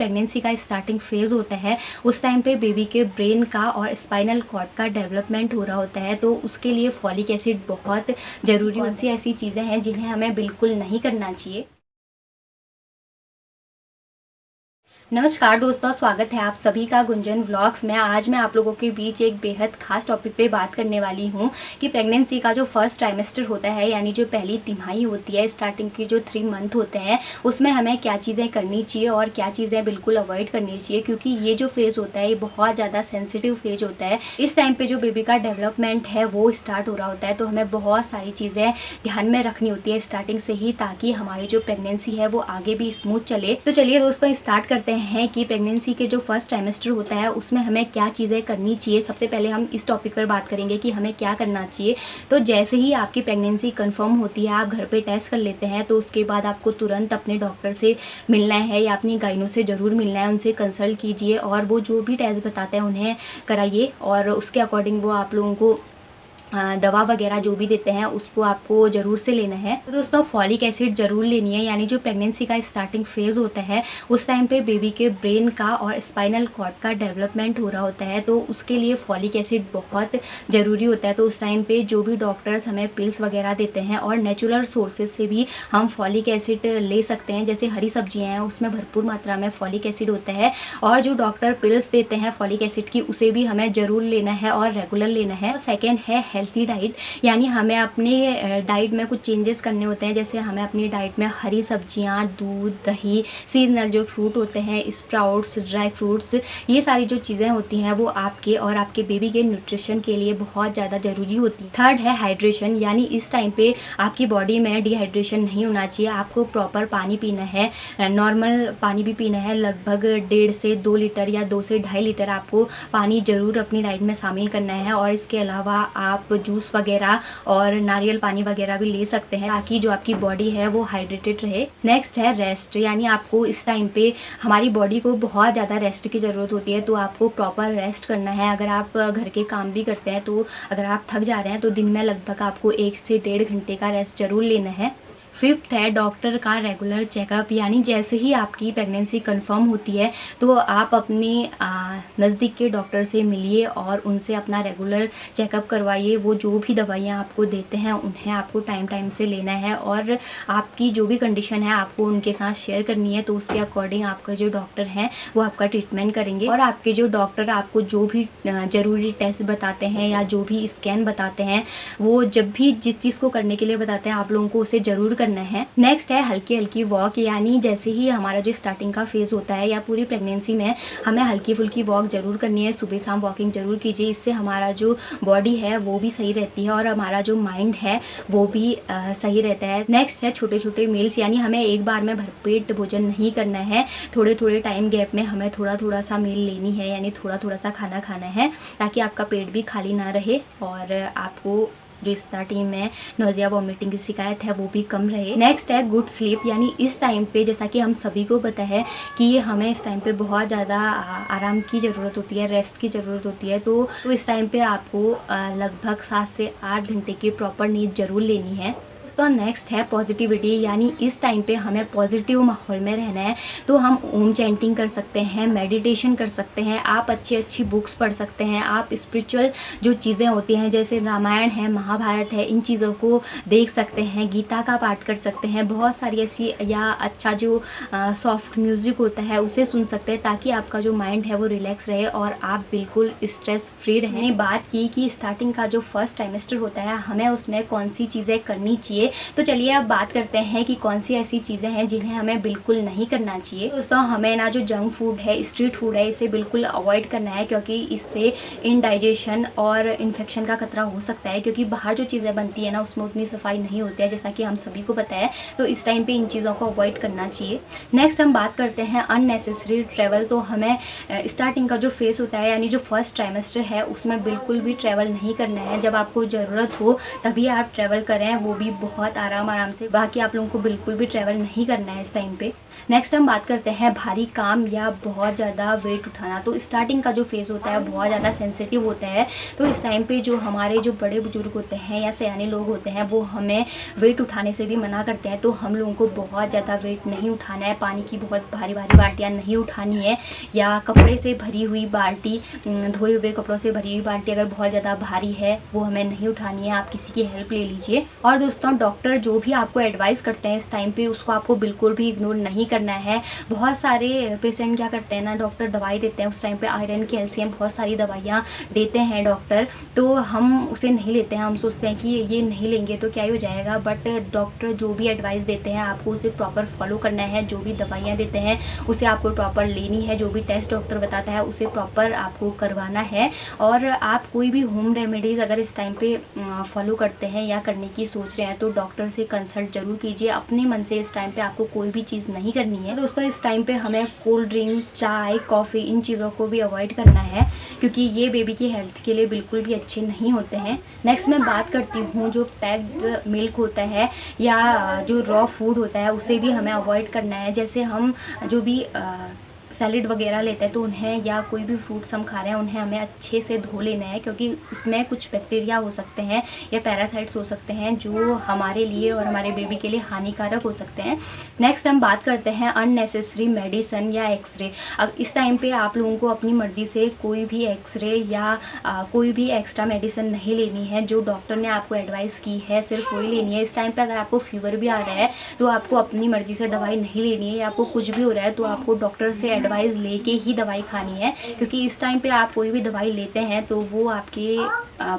Pregnancy का starting phase होता है, उस टाइम पे बेबी के ब्रेन का और स्पाइनल कॉर्ड का डेवलपमेंट हो रहा होता है। तो उसके लिए फॉलिक एसिड बहुत ज़रूरी होता है। कौन सी ऐसी चीज़ें हैं जिन्हें हमें बिल्कुल नहीं करना चाहिए। नमस्कार दोस्तों, स्वागत है आप सभी का गुंजन व्लॉग्स में। आज मैं आप लोगों के बीच एक बेहद खास टॉपिक पे बात करने वाली हूँ कि प्रेगनेंसी का जो फर्स्ट ट्राइमेस्टर होता है, यानी जो पहली तिमाही होती है, स्टार्टिंग के जो 3 मंथ होते हैं, उसमें हमें क्या चीज़ें करनी चाहिए और क्या चीज़ें बिल्कुल अवॉइड करनी चाहिए। क्योंकि ये जो फेज़ होता है ये बहुत ज़्यादा सेंसिटिव फेज होता है। इस टाइम पर जो बेबी का डेवलपमेंट है वो स्टार्ट हो रहा होता है, तो हमें बहुत सारी चीज़ें ध्यान में रखनी होती है स्टार्टिंग से ही, ताकि हमारी जो प्रेगनेंसी है वो आगे भी स्मूथ चले। तो चलिए दोस्तों, स्टार्ट करते हैं कि प्रेगनेंसी के जो फर्स्ट ट्राइमेस्टर होता है उसमें हमें क्या चीज़ें करनी चाहिए। सबसे पहले हम इस टॉपिक पर बात करेंगे कि हमें क्या करना चाहिए। तो जैसे ही आपकी प्रेगनेंसी कंफर्म होती है, आप घर पे टेस्ट कर लेते हैं, तो उसके बाद आपको तुरंत अपने डॉक्टर से मिलना है या अपनी गाइनो से ज़रूर मिलना है। उनसे कंसल्ट कीजिए और वो जो भी टेस्ट बताते हैं उन्हें कराइए और उसके अकॉर्डिंग वो आप लोगों को दवा वगैरह जो भी देते हैं उसको आपको ज़रूर से लेना है। तो दोस्तों, फॉलिक एसिड ज़रूर लेनी है। यानी जो प्रेगनेंसी का स्टार्टिंग फेज़ होता है उस टाइम पे बेबी के ब्रेन का और स्पाइनल कॉर्ड का डेवलपमेंट हो रहा होता है, तो उसके लिए फॉलिक एसिड बहुत ज़रूरी होता है। तो उस टाइम पे जो भी डॉक्टर्स हमें पिल्स वगैरह देते हैं, और नेचुरल सोर्सेज से भी हम फॉलिक एसिड ले सकते हैं। जैसे हरी सब्जियाँ हैं उसमें भरपूर मात्रा में फॉलिक एसिड होता है, और जो डॉक्टर पिल्स देते हैं फॉलिक एसिड की, उसे भी हमें ज़रूर लेना है और रेगुलर लेना है। सेकेंड है हेल्थी डाइट, यानी हमें अपने डाइट में कुछ चेंजेस करने होते हैं। जैसे हमें अपनी डाइट में हरी सब्जियां, दूध, दही, सीजनल जो फ्रूट होते हैं, स्प्राउट्स, ड्राई फ्रूट्स, ये सारी जो चीज़ें होती हैं वो आपके और आपके बेबी के न्यूट्रिशन के लिए बहुत ज़्यादा ज़रूरी होती है। थर्ड है हाइड्रेशन, यानी इस टाइम पे आपकी बॉडी में डिहाइड्रेशन नहीं होना चाहिए। आपको प्रॉपर पानी पीना है, नॉर्मल पानी भी पीना है। लगभग 1.5 से 2 लीटर या 2 से 2.5 लीटर आपको पानी ज़रूर अपनी डाइट में शामिल करना है। और इसके अलावा आप जूस वगैरह और नारियल पानी वगैरह भी ले सकते हैं, ताकि जो आपकी बॉडी है वो हाइड्रेटेड रहे। नेक्स्ट है रेस्ट, यानी आपको इस टाइम पे हमारी बॉडी को बहुत ज़्यादा रेस्ट की ज़रूरत होती है, तो आपको प्रॉपर रेस्ट करना है। अगर आप घर के काम भी करते हैं, तो अगर आप थक जा रहे हैं तो दिन में लगभग आपको 1 से 1.5 घंटे का रेस्ट ज़रूर लेना है। फिफ्थ है डॉक्टर का रेगुलर चेकअप, यानी जैसे ही आपकी प्रेगनेंसी कंफर्म होती है तो आप अपने नज़दीक के डॉक्टर से मिलिए और उनसे अपना रेगुलर चेकअप करवाइए। वो जो भी दवाइयाँ आपको देते हैं उन्हें आपको टाइम टाइम से लेना है, और आपकी जो भी कंडीशन है आपको उनके साथ शेयर करनी है। तो उसके अकॉर्डिंग आपका जो डॉक्टर हैं वो आपका ट्रीटमेंट करेंगे, और आपके जो डॉक्टर आपको जो भी ज़रूरी टेस्ट बताते हैं या जो भी स्कैन बताते हैं, वो जब भी जिस चीज़ को करने के लिए बताते हैं आप लोगों को उसे ज़रूर करना है। नेक्स्ट है हल्की हल्की वॉक, यानी जैसे ही हमारा जो स्टार्टिंग का फेज़ होता है या पूरी प्रेगनेंसी में हमें हल्की फुल्की वॉक ज़रूर करनी है। सुबह शाम वॉकिंग ज़रूर कीजिए, इससे हमारा जो बॉडी है वो भी सही रहती है और हमारा जो माइंड है वो भी सही रहता है। नेक्स्ट है छोटे छोटे मील्स, यानी हमें एक बार में भरपेट भोजन नहीं करना है। थोड़े थोड़े टाइम गैप में हमें थोड़ा थोड़ा सा मील लेनी है, यानी थोड़ा थोड़ा सा खाना खाना है, ताकि आपका पेट भी खाली ना रहे और आपको जो स्टार्टिंग में नोजिया वॉमिटिंग की शिकायत है वो भी कम रहे। नेक्स्ट है गुड स्लीप, यानी इस टाइम पे जैसा कि हम सभी को पता है कि हमें इस टाइम पे बहुत ज़्यादा आराम की ज़रूरत होती है, रेस्ट की ज़रूरत होती है। तो इस टाइम पे आपको लगभग 7 से 8 घंटे की प्रॉपर नींद ज़रूर लेनी है। दोस्तों, नेक्स्ट है पॉजिटिविटी, यानी इस टाइम पे हमें पॉजिटिव माहौल में रहना है। तो हम ओम चैंटिंग कर सकते हैं, मेडिटेशन कर सकते हैं, आप अच्छी अच्छी बुक्स पढ़ सकते हैं, आप स्पिरिचुअल जो चीज़ें होती हैं जैसे रामायण है, महाभारत है, इन चीज़ों को देख सकते हैं, गीता का पाठ कर सकते हैं। बहुत सारी ऐसी, या अच्छा जो सॉफ्ट म्यूज़िक होता है उसे सुन सकते हैं, ताकि आपका जो माइंड है वो रिलैक्स रहे और आप बिल्कुल स्ट्रेस फ्री रहें। बात की कि स्टार्टिंग का जो फर्स्ट ट्राइमेस्टर होता है हमें उसमें कौन सी चीज़ें करनी चाहिए, तो चलिए अब बात करते हैं कि कौन सी ऐसी चीज़ें हैं जिन्हें हमें बिल्कुल नहीं करना चाहिए। दोस्तों, हमें ना जो जंक फूड है, स्ट्रीट फूड है, इसे बिल्कुल अवॉइड करना है, क्योंकि इससे इनडाइजेशन और इन्फेक्शन का खतरा हो सकता है। क्योंकि बाहर जो चीज़ें बनती है ना उसमें उतनी सफाई नहीं होती है, जैसा कि हम सभी को पता है। तो इस टाइम पे इन चीज़ों को अवॉइड करना चाहिए। नेक्स्ट हम बात करते हैं अननेसेसरी ट्रैवल। तो हमें स्टार्टिंग का जो फेस होता है, यानी जो फर्स्ट ट्राइमेस्टर है, उसमें बिल्कुल भी ट्रैवल नहीं करना है। जब आपको ज़रूरत हो तभी आप ट्रैवल करें, वो भी बहुत आराम से, बाकी आप लोगों को बिल्कुल भी ट्रैवल नहीं करना है इस टाइम पे। नेक्स्ट हम बात करते हैं भारी काम या बहुत ज़्यादा वेट उठाना। तो स्टार्टिंग का जो फेज़ होता है बहुत ज़्यादा सेंसिटिव होता है, तो इस टाइम पे जो हमारे जो बड़े बुजुर्ग होते हैं या सयाने लोग होते हैं वो हमें वेट उठाने से भी मना करते हैं। तो हम लोगों को बहुत ज़्यादा वेट नहीं उठाना है, पानी की बहुत भारी भारी बाल्टियाँ नहीं उठानी है, या कपड़े से भरी हुई बाल्टी, धोए हुए कपड़ों से भरी हुई बाल्टी अगर बहुत ज़्यादा भारी है वो हमें नहीं उठानी है, आप किसी की हेल्प ले लीजिए। और दोस्तों डॉक्टर जो भी आपको एडवाइस करते हैं इस टाइम पे उसको आपको बिल्कुल भी इग्नोर नहीं करना है। बहुत सारे पेशेंट क्या करते हैं ना, डॉक्टर दवाई देते हैं उस टाइम पे आयरन, कैल्शियम, बहुत सारी दवाइयाँ देते हैं डॉक्टर, तो हम उसे नहीं लेते हैं। हम सोचते हैं कि ये नहीं लेंगे तो क्या ही हो जाएगा, बट डॉक्टर जो भी एडवाइस देते हैं आपको उसे प्रॉपर फॉलो करना है। जो भी दवाइयाँ देते हैं उसे आपको प्रॉपर लेनी है, जो भी टेस्ट डॉक्टर बताता है उसे प्रॉपर आपको करवाना है। और आप कोई भी होम रेमेडीज़ अगर इस टाइम पे फॉलो करते हैं या करने की सोच रहे हैं तो डॉक्टर से कंसल्ट जरूर कीजिए। अपने मन से इस टाइम पे आपको कोई भी चीज़ नहीं करनी है। दोस्तों इस टाइम पे हमें कोल्ड ड्रिंक, चाय, कॉफ़ी इन चीज़ों को भी अवॉइड करना है, क्योंकि ये बेबी की हेल्थ के लिए बिल्कुल भी अच्छे नहीं होते हैं। नेक्स्ट मैं बात करती हूँ जो पैक्ड मिल्क होता है या जो रॉ फूड होता है उसे भी हमें अवॉइड करना है। जैसे हम जो भी सैलेड वगैरह लेते हैं तो उन्हें, या कोई भी फ्रूट्स हम खा रहे हैं उन्हें हमें अच्छे से धो लेना है, क्योंकि इसमें कुछ बैक्टीरिया हो सकते हैं या पैरासाइट्स हो सकते हैं जो हमारे लिए और हमारे बेबी के लिए हानिकारक हो सकते हैं। नेक्स्ट हम बात करते हैं अननेसेसरी मेडिसिन या एक्सरे। इस टाइम पे आप लोगों को अपनी मर्ज़ी से कोई भी एक्सरे या कोई भी एक्स्ट्रा मेडिसिन नहीं लेनी है। जो डॉक्टर ने आपको एडवाइस की है सिर्फ वही लेनी है। इस टाइम पे अगर आपको फीवर भी आ रहा है तो आपको अपनी मर्ज़ी से दवाई नहीं लेनी है, या आपको कुछ भी हो रहा है तो आपको डॉक्टर से एडवाइस लेके ही दवाई खानी है, क्योंकि इस टाइम पे आप कोई भी दवाई लेते हैं तो वो आपके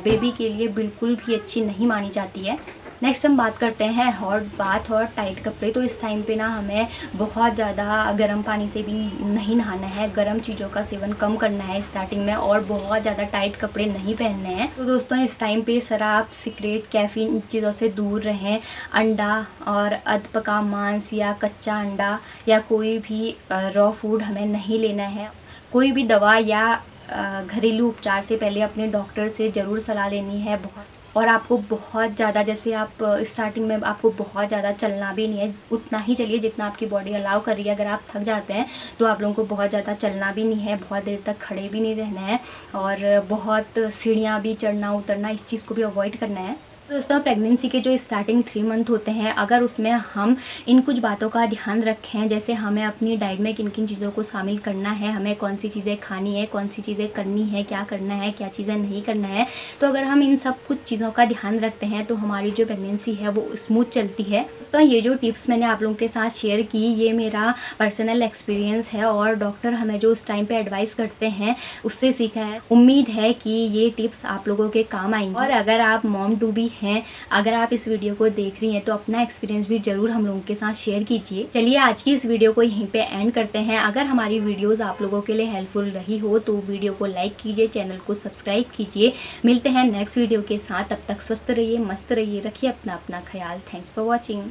बेबी के लिए बिल्कुल भी अच्छी नहीं मानी जाती है। नेक्स्ट हम बात करते हैं हॉट बाथ और टाइट कपड़े। तो इस टाइम पे ना हमें बहुत ज़्यादा गर्म पानी से भी नहीं नहाना है, गर्म चीज़ों का सेवन कम करना है स्टार्टिंग में, और बहुत ज़्यादा टाइट कपड़े नहीं पहनने हैं। तो दोस्तों इस टाइम पे शराब, सिगरेट, कैफीन इन चीज़ों से दूर रहें। अंडा और अधपका मांस या कच्चा अंडा या कोई भी रॉ फूड हमें नहीं लेना है। कोई भी दवा या घरेलू उपचार से पहले अपने डॉक्टर से ज़रूर सलाह लेनी है। और आपको बहुत ज़्यादा, जैसे आप स्टार्टिंग में आपको बहुत ज़्यादा चलना भी नहीं है, उतना ही चलिए जितना आपकी बॉडी अलाउ कर रही है। अगर आप थक जाते हैं तो आप लोगों को बहुत ज़्यादा चलना भी नहीं है, बहुत देर तक खड़े भी नहीं रहना है, और बहुत सीढ़ियाँ भी चढ़ना उतरना इस चीज़ को भी अवॉइड करना है। दोस्तों प्रेगनेंसी के जो स्टार्टिंग 3 मंथ होते हैं, अगर उसमें हम इन कुछ बातों का ध्यान रखें, जैसे हमें अपनी डाइट में किन किन चीज़ों को शामिल करना है, हमें कौन सी चीज़ें खानी है, कौन सी चीज़ें करनी है, क्या करना है, क्या चीज़ें नहीं करना है, तो अगर हम इन सब कुछ चीज़ों का ध्यान रखते हैं तो हमारी जो प्रेगनेंसी है वो स्मूथ चलती है। दोस्तों ये जो टिप्स मैंने आप लोगों के साथ शेयर की ये मेरा पर्सनल एक्सपीरियंस है, और डॉक्टर हमें जो उस टाइम पर एडवाइस करते हैं उससे सीखा है। उम्मीद है कि ये टिप्स आप लोगों के काम आएंगी। और अगर आप मॉम टू बी हैं, अगर आप इस वीडियो को देख रही हैं तो अपना एक्सपीरियंस भी ज़रूर हम लोगों के साथ शेयर कीजिए। चलिए आज की इस वीडियो को यहीं पे एंड करते हैं। अगर हमारी वीडियोस आप लोगों के लिए हेल्पफुल रही हो तो वीडियो को लाइक कीजिए, चैनल को सब्सक्राइब कीजिए। मिलते हैं नेक्स्ट वीडियो के साथ, तब तक स्वस्थ रहिए, मस्त रहिए, रखिए अपना ख्याल। Thanks for watching.